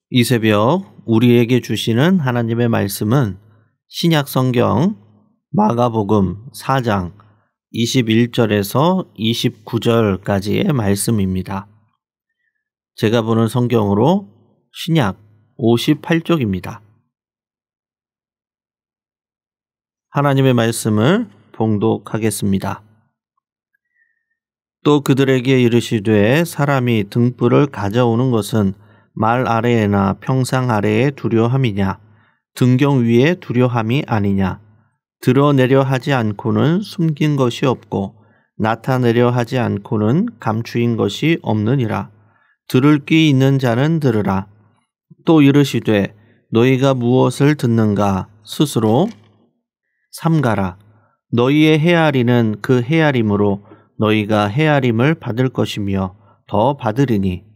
이 새벽 우리에게 주시는 하나님의 말씀은 신약 성경 마가복음 4장 21절에서 29절까지의 말씀입니다. 제가 보는 성경으로 신약 58쪽입니다. 하나님의 말씀을 봉독하겠습니다. 또 그들에게 이르시되 사람이 등불을 가져오는 것은 말 아래에나 평상 아래에 두려함이냐 등경 위에 두려함이 아니냐 드러내려 하지 않고는 숨긴 것이 없고 나타내려 하지 않고는 감추인 것이 없느니라. 들을 귀 있는 자는 들으라. 또 이르시되 너희가 무엇을 듣는가 스스로 삼가라. 너희의 헤아리는 그 헤아림으로 너희가 헤아림을 받을 것이며 더 받으리니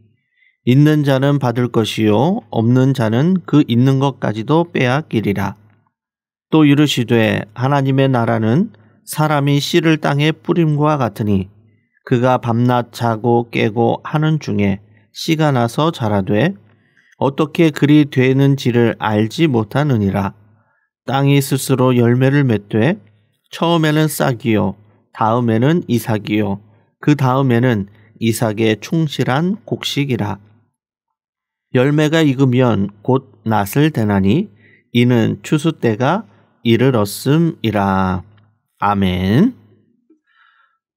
있는 자는 받을 것이요 없는 자는 그 있는 것까지도 빼앗기리라. 또 이르시되 하나님의 나라는 사람이 씨를 땅에 뿌림과 같으니 그가 밤낮 자고 깨고 하는 중에 씨가 나서 자라되 어떻게 그리 되는지를 알지 못하느니라. 땅이 스스로 열매를 맺되 처음에는 싹이요 다음에는 이삭이요 그 다음에는 이삭의 충실한 곡식이라. 열매가 익으면 곧 낫을 대나니 이는 추수 때가 이르렀음이라. 아멘.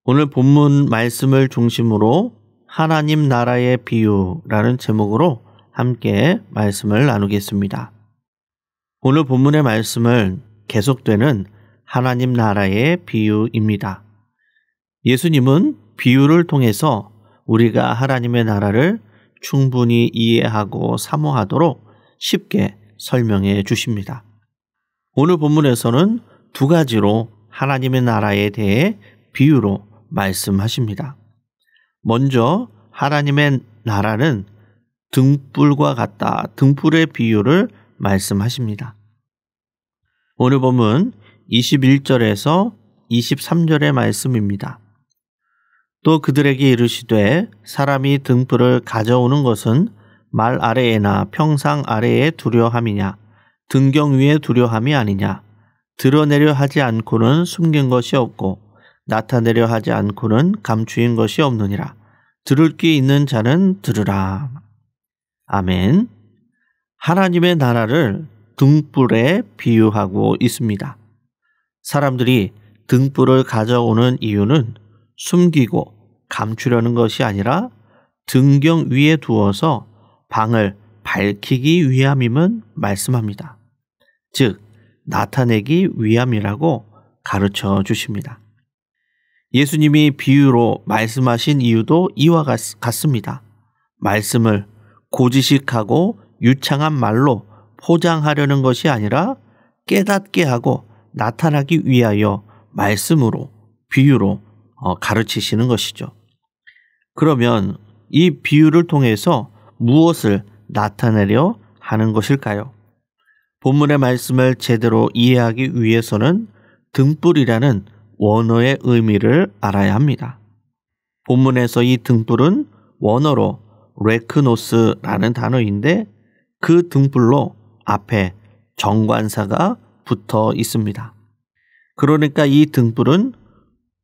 오늘 본문 말씀을 중심으로 하나님 나라의 비유라는 제목으로 함께 말씀을 나누겠습니다. 오늘 본문의 말씀은 계속되는 하나님 나라의 비유입니다. 예수님은 비유를 통해서 우리가 하나님의 나라를 충분히 이해하고 사모하도록 쉽게 설명해 주십니다. 오늘 본문에서는 두 가지로 하나님의 나라에 대해 비유로 말씀하십니다. 먼저 하나님의 나라는 등불과 같다. 등불의 비유를 말씀하십니다. 오늘 본문 21절에서 23절의 말씀입니다. 또 그들에게 이르시되 사람이 등불을 가져오는 것은 말 아래에나 평상 아래에 두려함이냐 등경 위에 두려함이 아니냐 드러내려 하지 않고는 숨긴 것이 없고 나타내려 하지 않고는 감추인 것이 없느니라. 들을 귀 있는 자는 들으라. 아멘. 하나님의 나라를 등불에 비유하고 있습니다. 사람들이 등불을 가져오는 이유는 숨기고 감추려는 것이 아니라 등경 위에 두어서 방을 밝히기 위함임은 말씀합니다. 즉 나타내기 위함이라고 가르쳐 주십니다. 예수님이 비유로 말씀하신 이유도 이와 같습니다. 말씀을 고지식하고 유창한 말로 포장하려는 것이 아니라 깨닫게 하고 나타나기 위하여 말씀으로 비유로 가르치시는 것이죠. 그러면 이 비유를 통해서 무엇을 나타내려 하는 것일까요? 본문의 말씀을 제대로 이해하기 위해서는 등불이라는 원어의 의미를 알아야 합니다. 본문에서 이 등불은 원어로 레크노스라는 단어인데 그 등불로 앞에 정관사가 붙어 있습니다. 그러니까 이 등불은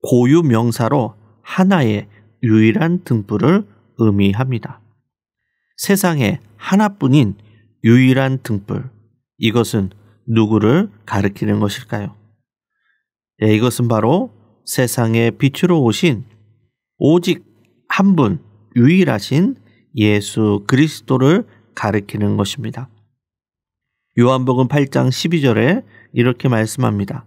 고유 명사로 하나의 유일한 등불을 의미합니다. 세상에 하나뿐인 유일한 등불, 이것은 누구를 가리키는 것일까요? 이것은 바로 세상의 빛으로 오신 오직 한 분, 유일하신 예수 그리스도를 가리키는 것입니다. 요한복음 8장 12절에 이렇게 말씀합니다.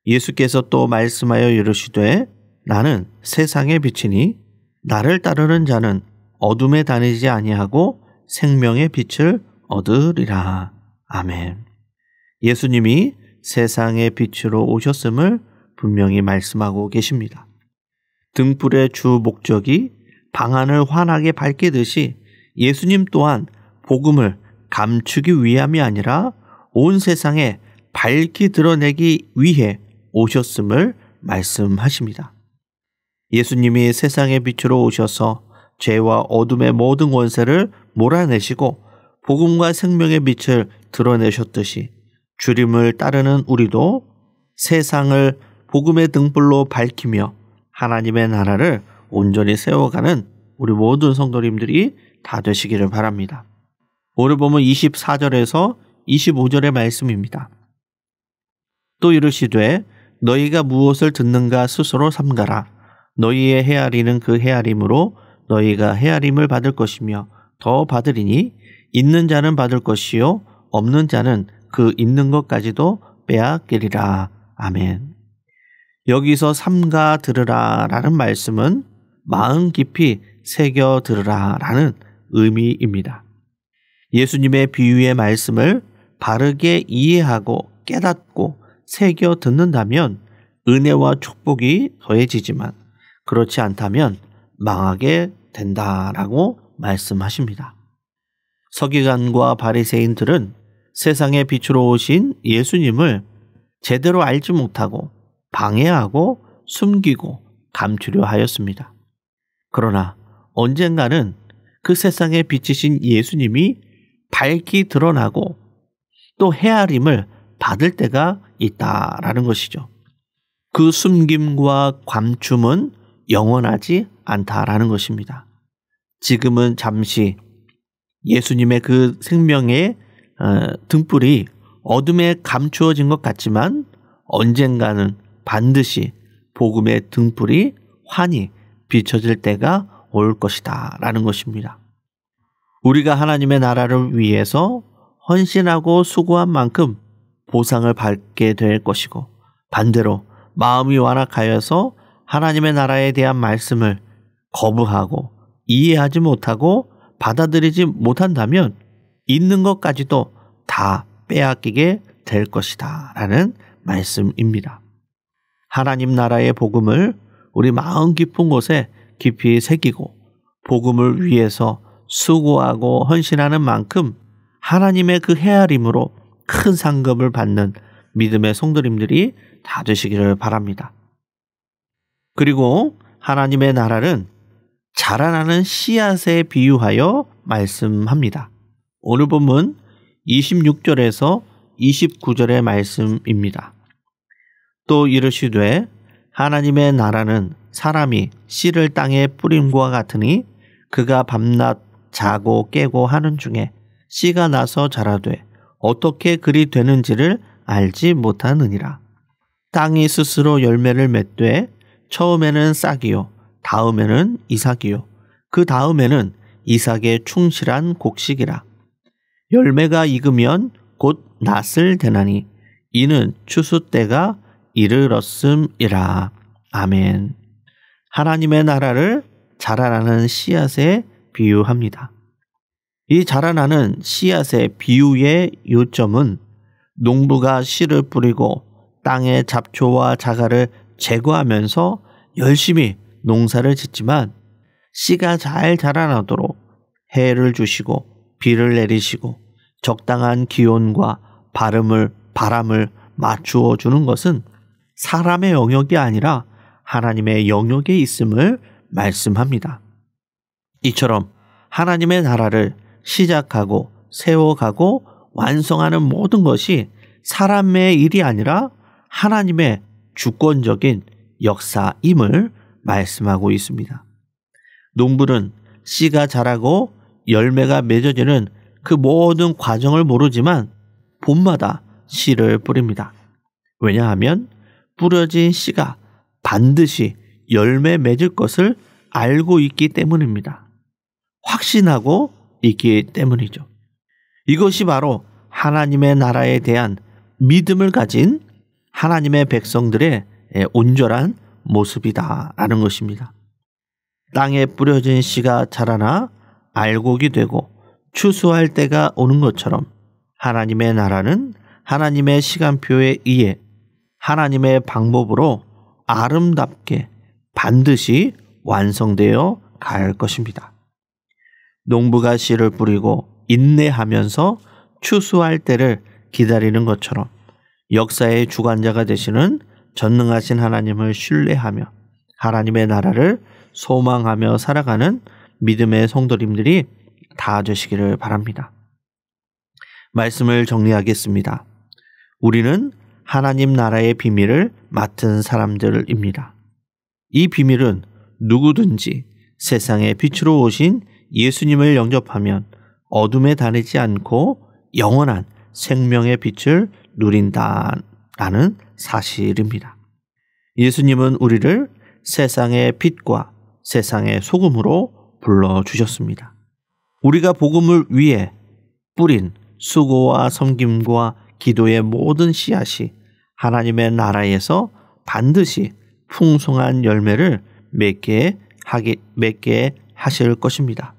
예수께서 또 말씀하여 이르시되 나는 세상의 빛이니 나를 따르는 자는 어둠에 다니지 아니하고 생명의 빛을 얻으리라. 아멘. 예수님이 세상의 빛으로 오셨음을 분명히 말씀하고 계십니다. 등불의 주 목적이 방안을 환하게 밝히듯이 예수님 또한 복음을 감추기 위함이 아니라 온 세상에 밝히 드러내기 위해 오셨음을 말씀하십니다. 예수님이 세상의 빛으로 오셔서 죄와 어둠의 모든 권세를 몰아내시고 복음과 생명의 빛을 드러내셨듯이 주님을 따르는 우리도 세상을 복음의 등불로 밝히며 하나님의 나라를 온전히 세워가는 우리 모든 성도님들이 다 되시기를 바랍니다. 오늘 보면 24절에서 25절의 말씀입니다. 또 이르시되 너희가 무엇을 듣는가 스스로 삼가라. 너희의 헤아리는 그 헤아림으로 너희가 헤아림을 받을 것이며 더 받으리니 있는 자는 받을 것이요 없는 자는 그 있는 것까지도 빼앗기리라. 아멘. 여기서 삼가 들으라 라는 말씀은 마음 깊이 새겨 들으라 라는 의미입니다. 예수님의 비유의 말씀을 바르게 이해하고 깨닫고 새겨 듣는다면 은혜와 축복이 더해지지만 그렇지 않다면 망하게 된다라고 말씀하십니다. 서기관과 바리새인들은 세상의 빛으로 오신 예수님을 제대로 알지 못하고 방해하고 숨기고 감추려 하였습니다. 그러나 언젠가는 그 세상에 비치신 예수님이 밝히 드러나고 또 헤아림을 받을 때가 있다라는 것이죠. 그 숨김과 감춤은 영원하지 않다라는 것입니다. 지금은 잠시 예수님의 그 생명의 등불이 어둠에 감추어진 것 같지만 언젠가는 반드시 복음의 등불이 환히 비춰질 때가 올 것이다 라는 것입니다. 우리가 하나님의 나라를 위해서 헌신하고 수고한 만큼 보상을 받게 될 것이고 반대로 마음이 완악하여서 하나님의 나라에 대한 말씀을 거부하고 이해하지 못하고 받아들이지 못한다면 있는 것까지도 다 빼앗기게 될 것이다 라는 말씀입니다. 하나님 나라의 복음을 우리 마음 깊은 곳에 깊이 새기고 복음을 위해서 수고하고 헌신하는 만큼 하나님의 그 헤아림으로 큰 상급을 받는 믿음의 성도님들이 다 되시기를 바랍니다. 그리고 하나님의 나라는 자라나는 씨앗에 비유하여 말씀합니다. 오늘 본문 26절에서 29절의 말씀입니다. 또 이르시되 하나님의 나라는 사람이 씨를 땅에 뿌림과 같으니 그가 밤낮 자고 깨고 하는 중에 씨가 나서 자라되 어떻게 그리 되는지를 알지 못하느니라. 땅이 스스로 열매를 맺되 처음에는 싹이요 다음에는 이삭이요 그 다음에는 이삭의 충실한 곡식이라. 열매가 익으면 곧 낫을 대나니 이는 추수 때가 이르렀음이라. 아멘. 하나님의 나라를 자라나는 씨앗에 비유합니다. 이 자라나는 씨앗의 비유의 요점은 농부가 씨를 뿌리고 땅의 잡초와 자갈을 제거하면서 열심히 농사를 짓지만 씨가 잘 자라나도록 해를 주시고 비를 내리시고 적당한 기온과 바람을 맞추어 주는 것은 사람의 영역이 아니라 하나님의 영역에 있음을 말씀합니다. 이처럼 하나님의 나라를 시작하고 세워가고 완성하는 모든 것이 사람의 일이 아니라 하나님의 주권적인 역사임을 말씀하고 있습니다. 농부는 씨가 자라고 열매가 맺어지는 그 모든 과정을 모르지만 봄마다 씨를 뿌립니다. 왜냐하면 뿌려진 씨가 반드시 열매 맺을 것을 알고 있기 때문입니다. 확신하고 있기 때문이죠. 이것이 바로 하나님의 나라에 대한 믿음을 가진 하나님의 백성들의 온전한 모습이다라는 것입니다. 땅에 뿌려진 씨가 자라나 알곡이 되고 추수할 때가 오는 것처럼 하나님의 나라는 하나님의 시간표에 의해 하나님의 방법으로 아름답게 반드시 완성되어 갈 것입니다. 농부가 씨를 뿌리고 인내하면서 추수할 때를 기다리는 것처럼 역사의 주관자가 되시는 전능하신 하나님을 신뢰하며 하나님의 나라를 소망하며 살아가는 믿음의 성도님들이 다 되시기를 바랍니다. 말씀을 정리하겠습니다. 우리는 하나님 나라의 비밀을 맡은 사람들입니다. 이 비밀은 누구든지 세상의 빛으로 오신 예수님을 영접하면 어둠에 다니지 않고 영원한 생명의 빛을 누린다라는 사실입니다. 예수님은 우리를 세상의 빛과 세상의 소금으로 불러주셨습니다. 우리가 복음을 위해 뿌린 수고와 섬김과 기도의 모든 씨앗이 하나님의 나라에서 반드시 풍성한 열매를 맺게 하실 것입니다.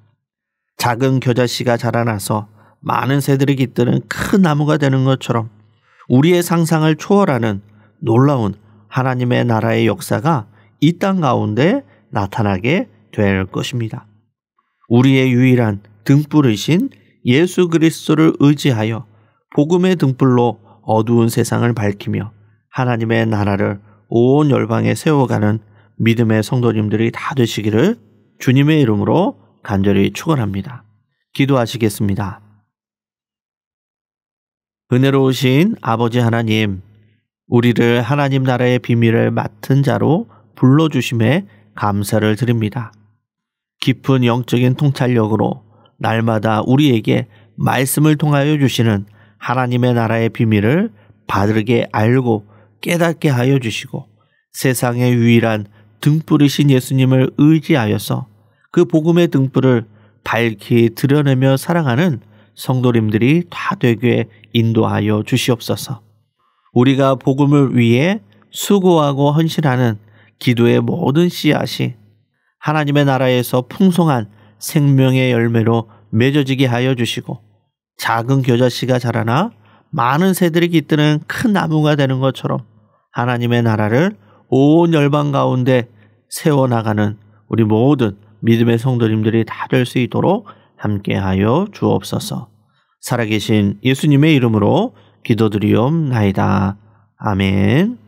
작은 겨자씨가 자라나서 많은 새들이 깃드는 큰 나무가 되는 것처럼 우리의 상상을 초월하는 놀라운 하나님의 나라의 역사가 이 땅 가운데 나타나게 될 것입니다. 우리의 유일한 등불이신 예수 그리스도를 의지하여 복음의 등불로 어두운 세상을 밝히며 하나님의 나라를 온 열방에 세워가는 믿음의 성도님들이 다 되시기를 주님의 이름으로 간절히 축원합니다. 기도하시겠습니다. 은혜로우신 아버지 하나님, 우리를 하나님 나라의 비밀을 맡은 자로 불러주심에 감사를 드립니다. 깊은 영적인 통찰력으로 날마다 우리에게 말씀을 통하여 주시는 하나님의 나라의 비밀을 바르게 알고 깨닫게 하여 주시고 세상의 유일한 등불이신 예수님을 의지하여서 그 복음의 등불을 밝히 드러내며 사랑하는 성도님들이 다 되게 인도하여 주시옵소서. 우리가 복음을 위해 수고하고 헌신하는 기도의 모든 씨앗이 하나님의 나라에서 풍성한 생명의 열매로 맺어지게 하여 주시고 작은 겨자씨가 자라나 많은 새들이 깃드는 큰 나무가 되는 것처럼 하나님의 나라를 온 열방 가운데 세워나가는 우리 모든 믿음의 성도님들이 다 될 수 있도록 함께하여 주옵소서. 살아계신 예수님의 이름으로 기도드리옵나이다. 아멘.